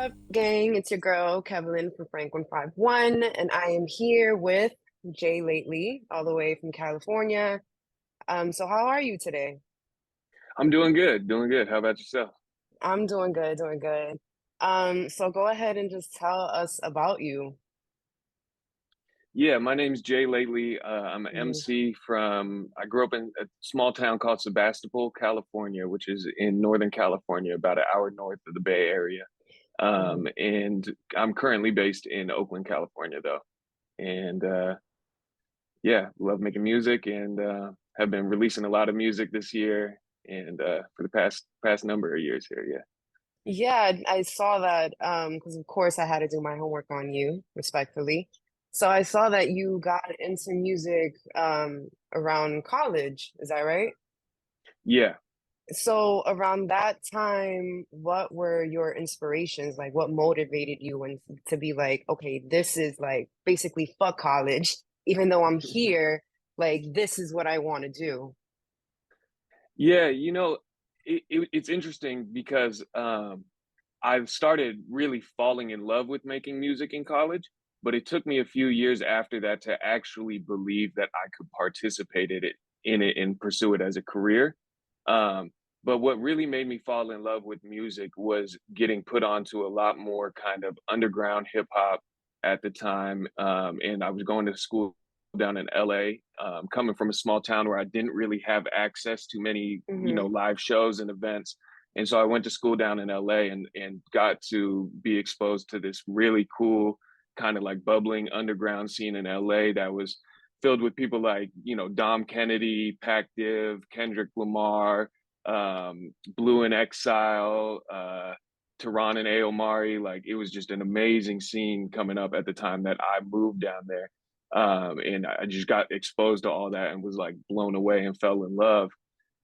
up, gang? It's your girl, Kevin from Frank151, and I am here with Jay Lately, all the way from California. So how are you today? I'm doing good, doing good. How about yourself? I'm doing good, doing good. So go ahead and just tell us about you. Yeah, my name's Jay Lately. I'm an Mhm, MC I grew up in a small town called Sebastopol, California, which is in Northern California, about an hour north of the Bay Area. mhm. And I'm currently based in Oakland, California, though. And yeah, love making music and have been releasing a lot of music this year and for the past number of years here. Yeah. Yeah, I saw that because of course I had to do my homework on you, respectfully. So I saw that you got into music around college. Is that right? Yeah. So around that time, what were your inspirations? Like what motivated you and to be like, okay, this is like basically fuck college, even though I'm here, like this is what I want to do. Yeah, it's interesting because I've started really falling in love with making music in college, but it took me a few years after that to actually believe that I could participate in it and pursue it as a career. Um, but what really made me fall in love with music was getting put onto a lot more kind of underground hip hop at the time. And I was going to school down in LA, coming from a small town where I didn't really have access to many, Hmm. live shows and events. And so I went to school down in LA and got to be exposed to this really cool kind of like bubbling underground scene in LA that was filled with people like, Dom Kennedy, Pac Div, Kendrick Lamar, Blue in Exile, Tehran and Aomari. Like it was just an amazing scene coming up at the time that I moved down there. And I just got exposed to all that and was like blown away and fell in love.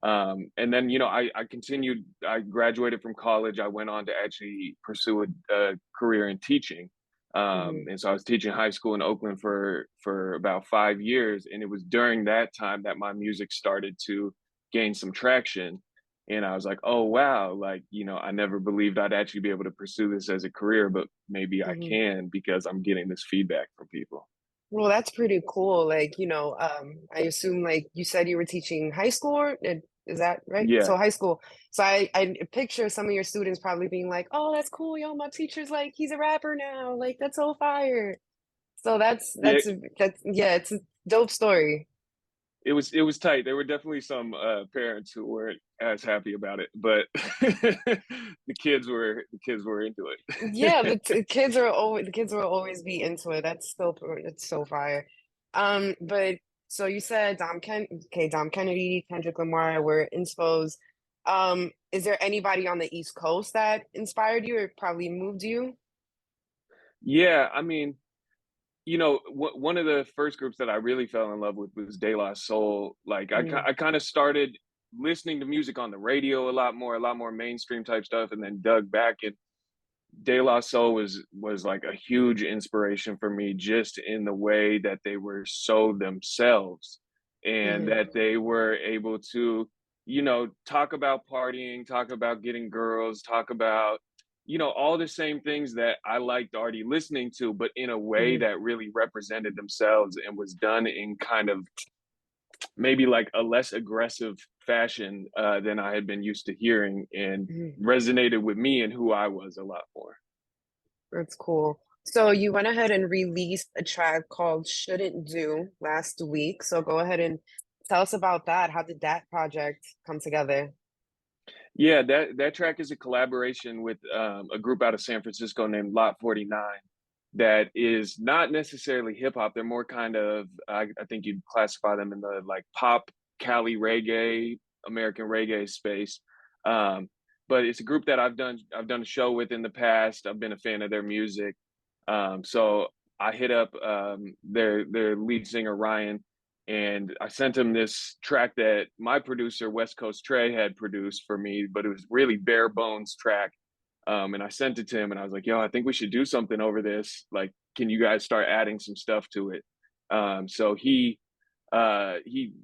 And then, I continued, I graduated from college. I went on to actually pursue a career in teaching. Hmm. And so I was teaching high school in Oakland for about 5 years. And it was during that time that my music started to gain some traction. And I was like, oh, wow, like, I never believed I'd actually be able to pursue this as a career, but maybe I Hmm. can because I'm getting this feedback from people. Well, that's pretty cool. Like, I assume like you said you were teaching high school, is that right? So Yeah. high school. So I picture some of your students probably being like, "Oh, that's cool, yo, my teacher's like he's a rapper now. Like that's so fire." So Yeah. that's yeah, it's a dope story. It was tight. There were definitely some parents who weren't as happy about it, but the kids were into Yeah, it. the kids will always be into it. That's so fire. But so you said Dom Kennedy, Kendrick Lamar were inspo. Is there anybody on the East Coast that inspired you or probably moved you? Yeah, I mean, one of the first groups that I really fell in love with was De La Soul. Like Mm, I kind of started listening to music on the radio a lot more mainstream type stuff, and then dug back. And De La Soul was like a huge inspiration for me, just in the way that they were so themselves, and hmm. that they were able to, talk about partying, talk about getting girls, talk about, all the same things that I liked already listening to, but in a way Hmm. that really represented themselves and was done in kind of maybe like a less aggressive fashion than I had been used to hearing, and Hmm. resonated with me and who I was a lot more. That's cool. So you went ahead and released a track called Shouldn't Do last week. So go ahead and tell us about that. How did that project come together? Yeah, that track is a collaboration with a group out of San Francisco named Lot 49 that is not necessarily hip hop. They're more kind of, I think you'd classify them in the like pop, Cali reggae, American reggae space. Um, but it's a group that I've done a show with in the past. I've been a fan of their music. So I hit up their lead singer Ryan, and I sent him this track that my producer West Coast Trey had produced for me, but it was really bare bones track. And I sent it to him, and I was like, "Yo, I think we should do something over this. Like, can you guys start adding some stuff to it?" So he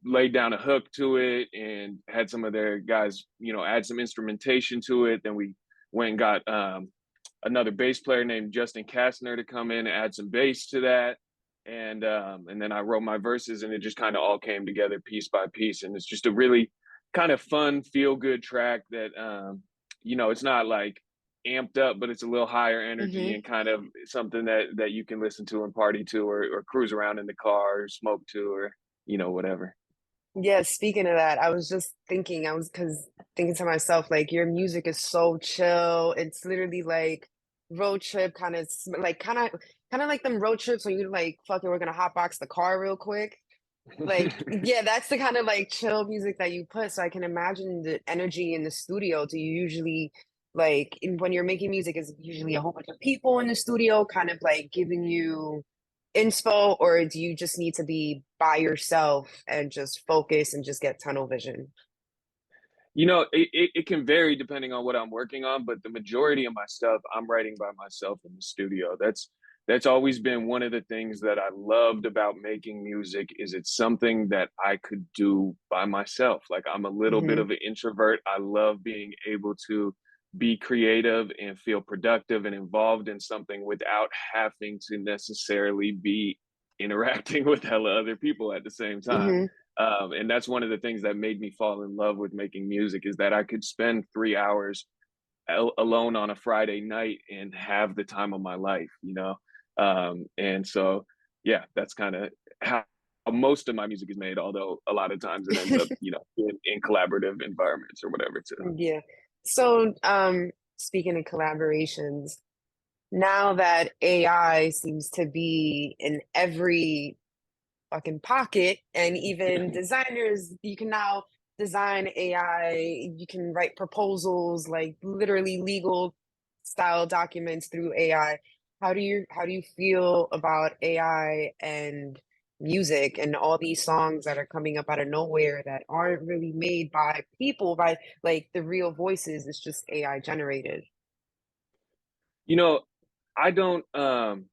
laid down a hook to it and had some of their guys, add some instrumentation to it. Then we went and got another bass player named Justin Kastner to come in and add some bass to that. And then I wrote my verses, and it just kind of all came together piece by piece. And it's just a really kind of fun, feel good track that, it's not like amped up, but it's a little higher energy Hmm. and kind of something that you can listen to and party to, or cruise around in the car or smoke to, or whatever. Yeah, speaking of that, I was just thinking, I was because thinking to myself, like, your music is so chill. It's literally like road trip kind of like kind of like them road trips when you like, fuck it, we're gonna hotbox the car real quick. Like, yeah, that's the kind of like chill music that you put. So I can imagine the energy in the studio. Do you usually when you're making music, is it usually a whole bunch of people in the studio kind of like giving you inspo, or do you just need to be by yourself and just focus and just get tunnel vision? It can vary depending on what I'm working on, but the majority of my stuff I'm writing by myself in the studio. That's always been one of the things that I loved about making music, is it's something that I could do by myself. Like, I'm a little bit Hmm. of an introvert. I love being able to be creative and feel productive and involved in something without having to necessarily be interacting with hella other people at the same time. Hmm. And that's one of the things that made me fall in love with making music, is that I could spend 3 hours alone on a Friday night and have the time of my life. And so, yeah, that's kind of how most of my music is made, although a lot of times it ends up, in collaborative environments or whatever too. Yeah. So, speaking of collaborations, now that AI seems to be in every fucking pocket, and even designers, you can now design AI, you can write proposals, like literally legal style documents through AI. How do you feel about AI and music and all these songs that are coming up out of nowhere that aren't really made by people, by like the real voices? It's just AI generated. You know, I don't um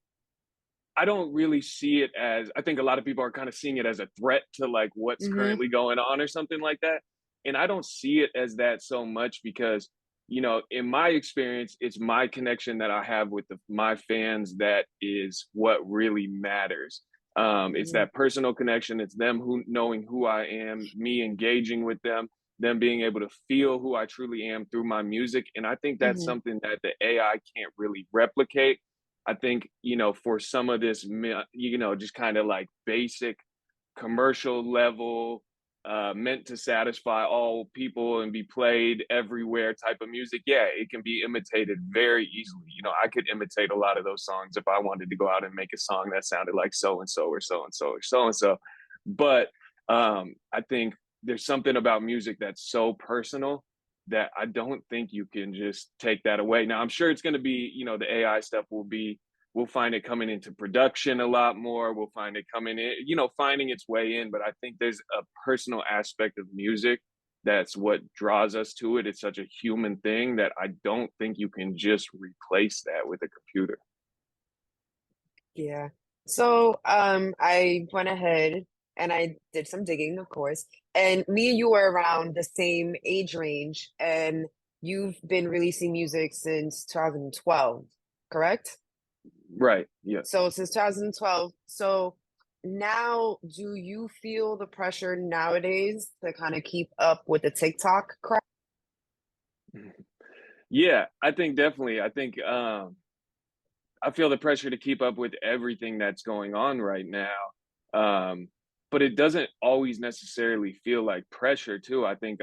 I don't really see it as, I think a lot of people are kind of seeing it as a threat to like what's Hmm. currently going on or something like that. And I don't see it as that so much because, in my experience, it's my connection that I have with my fans that is what really matters. It's Hmm. that personal connection. It's them who knowing who I am, me engaging with them being able to feel who I truly am through my music. And I think that's Hmm. something that the AI can't really replicate. I think, for some of this, just kind of like basic commercial level, meant to satisfy all people and be played everywhere type of music, yeah, it can be imitated very easily. I could imitate a lot of those songs if I wanted to go out and make a song that sounded like so and so or so and so or so and so. But I think there's something about music that's so personal that I don't think you can just take that away. Now, I'm sure it's going to be, the AI stuff we'll find it coming into production a lot more. We'll find it coming in, finding its way in. But I think there's a personal aspect of music that's what draws us to it. It's such a human thing that I don't think you can just replace that with a computer. Yeah. So, I went ahead and I did some digging, of course, and me and you were around the same age range, and you've been releasing music since 2012, correct? Right. Yeah. So since 2012. So now, do you feel the pressure nowadays to kind of keep up with the TikTok crowd? Yeah, I think definitely. I think I feel the pressure to keep up with everything that's going on right now. Um, but it doesn't always necessarily feel like pressure too. I think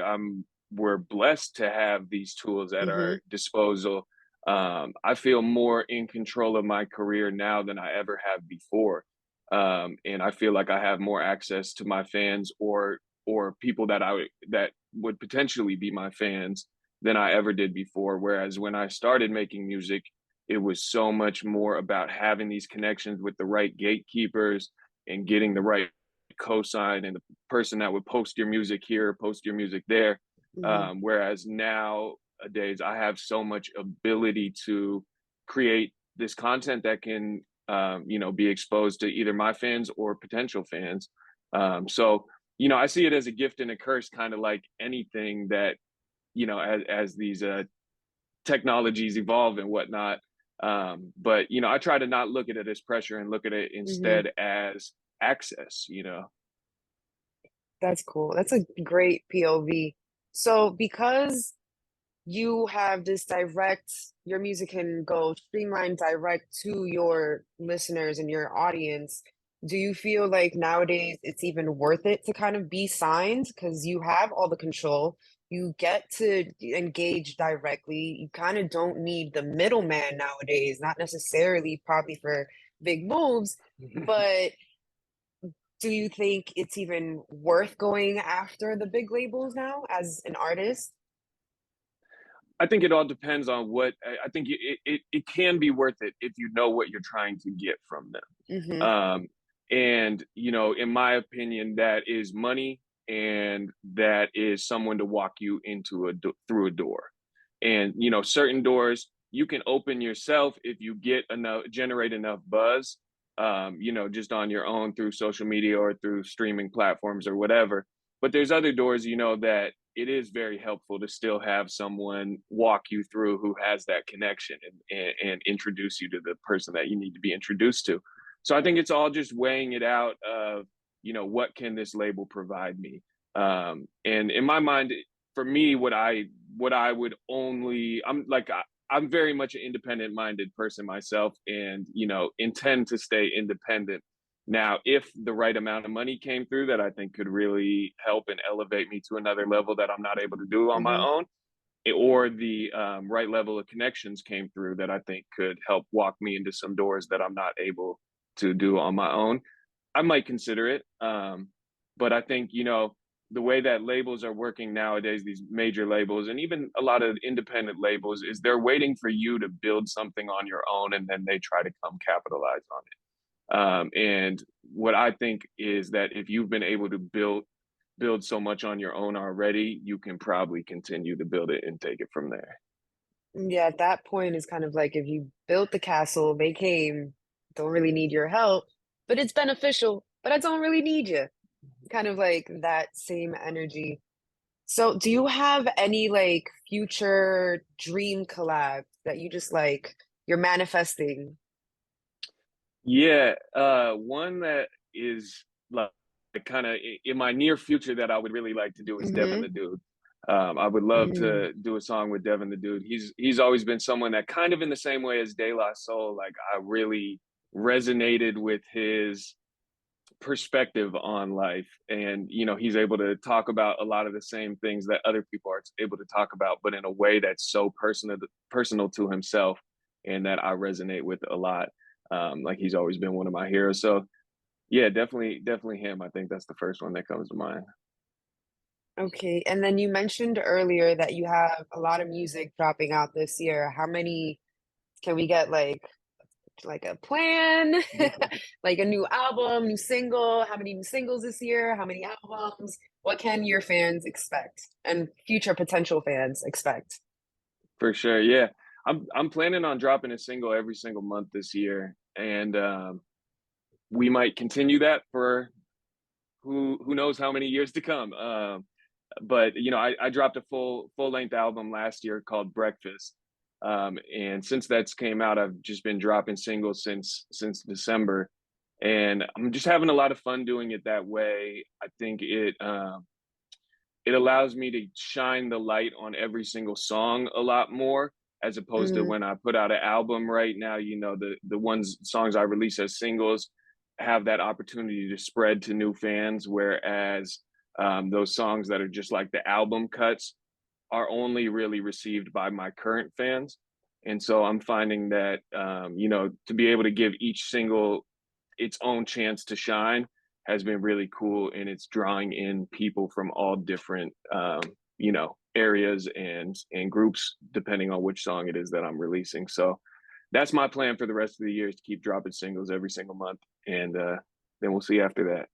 we're blessed to have these tools at Mm-hmm. our disposal. I feel more in control of my career now than I ever have before. And I feel like I have more access to my fans, or people that would potentially be my fans, than I ever did before. Whereas when I started making music, it was so much more about having these connections with the right gatekeepers and getting the right cosign and the person that would post your music here, post your music there. Mm-hmm. Whereas nowadays, I have so much ability to create this content that can, be exposed to either my fans or potential fans. So, I see it as a gift and a curse, kind of like anything that, as these technologies evolve and whatnot. But I try to not look at it as pressure and look at it Hmm. instead as access. That's cool. That's a great POV. So because you have this direct, your music can go streamlined direct to your listeners and your audience. Do you feel like nowadays it's even worth it to kind of be signed because you have all the control? You get to engage directly. You kind of don't need the middleman nowadays, not necessarily probably for big moves, but do you think it's even worth going after the big labels now as an artist? I think it all depends on what I think it can be worth it if you know what you're trying to get from them. Hmm. And in my opinion, that is money, and that is someone to walk you through a door. And certain doors you can open yourself if you generate enough buzz, just on your own through social media or through streaming platforms or whatever. But there's other doors, that it is very helpful to still have someone walk you through who has that connection, and introduce you to the person that you need to be introduced to. So I think it's all just weighing it out of, what can this label provide me? And in my mind, for me, what I would only, I'm very much an independent minded person myself, and intend to stay independent. Now, if the right amount of money came through that I think could really help and elevate me to another level that I'm not able to do on my Hmm. own, or the right level of connections came through that I think could help walk me into some doors that I'm not able to do on my own, I might consider it. But I think, the way that labels are working nowadays, these major labels and even a lot of independent labels, is they're waiting for you to build something on your own, and then they try to come capitalize on it. And what I think is that if you've been able to build so much on your own already, you can probably continue to build it and take it from there. Yeah, at that point, it's kind of like if you built the castle, they came, don't really need your help, but it's beneficial, but I don't really need you. Kind of like that same energy. So, do you have any like future dream collab that you just like you're manifesting? Yeah, one that is like kind of in my near future that I would really like to do is Devin Hmm. the Dude. I would love Mm. to do a song with Devin the Dude. He's always been someone that, kind of in the same way as De La Soul, like I really resonated with his perspective on life, and he's able to talk about a lot of the same things that other people are able to talk about, but in a way that's so personal to himself, and that I resonate with a lot. Like, he's always been one of my heroes. So yeah, definitely him. I think that's the first one that comes to mind. Okay, and then you mentioned earlier that you have a lot of music dropping out this year. How many can we get like a plan, like a new album, new single? How many new singles this year? How many albums? What can your fans expect and future potential fans expect? For sure, yeah. I'm planning on dropping a single every single month this year, and we might continue that for who knows how many years to come. But I dropped a full length album last year called Breakfast, and since that's came out, I've just been dropping singles since December, and I'm just having a lot of fun doing it that way. I think it allows me to shine the light on every single song a lot more, as opposed to Mm, when I put out an album. Right now, the songs I release as singles have that opportunity to spread to new fans, whereas those songs that are just like the album cuts are only really received by my current fans. And so I'm finding that, to be able to give each single its own chance to shine has been really cool. And it's drawing in people from all different, areas and groups, depending on which song it is that I'm releasing. So that's my plan for the rest of the year, is to keep dropping singles every single month. And then we'll see after that.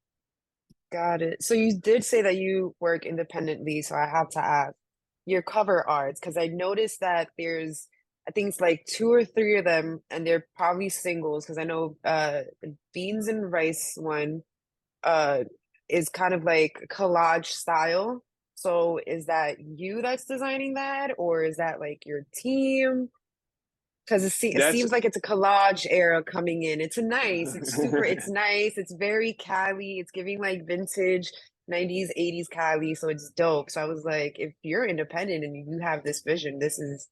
got it. So you did say that you work independently, so I have to ask your cover arts because I noticed that there's I think it's like two or three of them, and they're probably singles because I know the beans and rice one uh is kind of like collage style. So is that you that's designing that, or is that like your team? because it That's seems like it's a collage era coming in. It's a nice, it's super, it's nice. It's very Cali. It's giving like vintage 90s, 80s Cali. So it's dope. So I was like, if you're independent and you have this vision, this is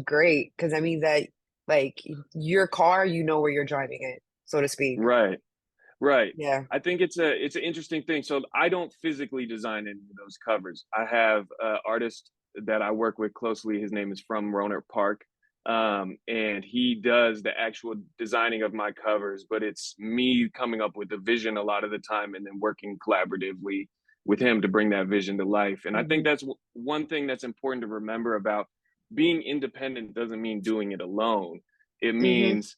great. Because I mean that like your car, you know where you're driving it, so to speak. right. Right. Yeah. I think it's an interesting thing. So I don't physically design any of those covers. I have an artist that I work with closely. His name is From Roner Park. And he does the actual designing of my covers, but it's me coming up with the vision a lot of the time and then working collaboratively with him to bring that vision to life. And I think Hmm. that's one thing that's important to remember about being independent doesn't mean doing it alone. It Hmm. means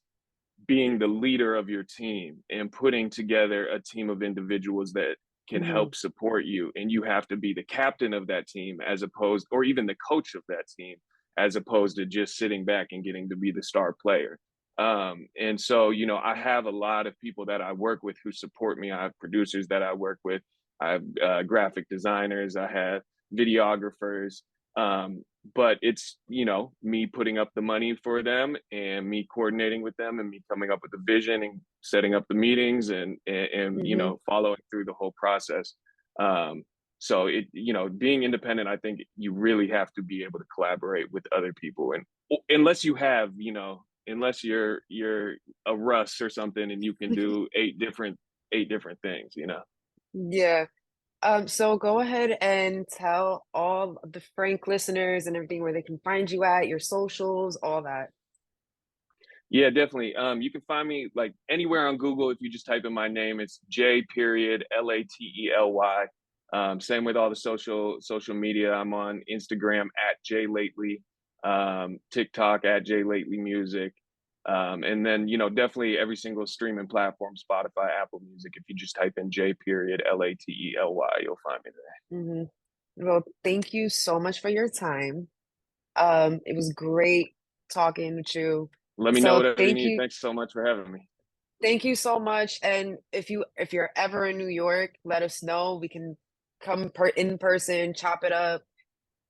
being the leader of your team and putting together a team of individuals that can Hmm. help support you, and you have to be the captain of that team as opposed, or even the coach of that team, as opposed to just sitting back and getting to be the star player. And so, I have a lot of people that I work with who support me. I have producers that I work with. I have graphic designers. I have videographers. But it's, me putting up the money for them and me coordinating with them and me coming up with the vision and setting up the meetings and Hmm. following through the whole process. um so being independent, I think you really have to be able to collaborate with other people, and unless you have, unless you're a Russ or something and you can do eight different things. Yeah. So go ahead and tell all the Frank listeners and everything where they can find you at, your socials, all that. Yeah, definitely. You can find me like anywhere on Google if you just type in my name. It's J period Lately. Same with all the social media. I'm on Instagram at J Lately, TikTok at J Lately Music, and then definitely every single streaming platform: Spotify, Apple Music. If you just type in J period Lately, you'll find me there. Hmm. Well, thank you so much for your time. It was great talking with you. Let me know So whatever you need. Thanks so much for having me. thank you so much. And if you're ever in New York, let us know. We can come in person, chop it up.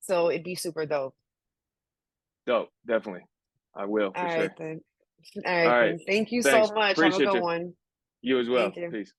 So it'd be super dope. Dope, definitely. I will All for right sure. then. All All right right. then. Thank you so Thanks. much. Have a Appreciate good you. one. You as Thank well. you. Peace.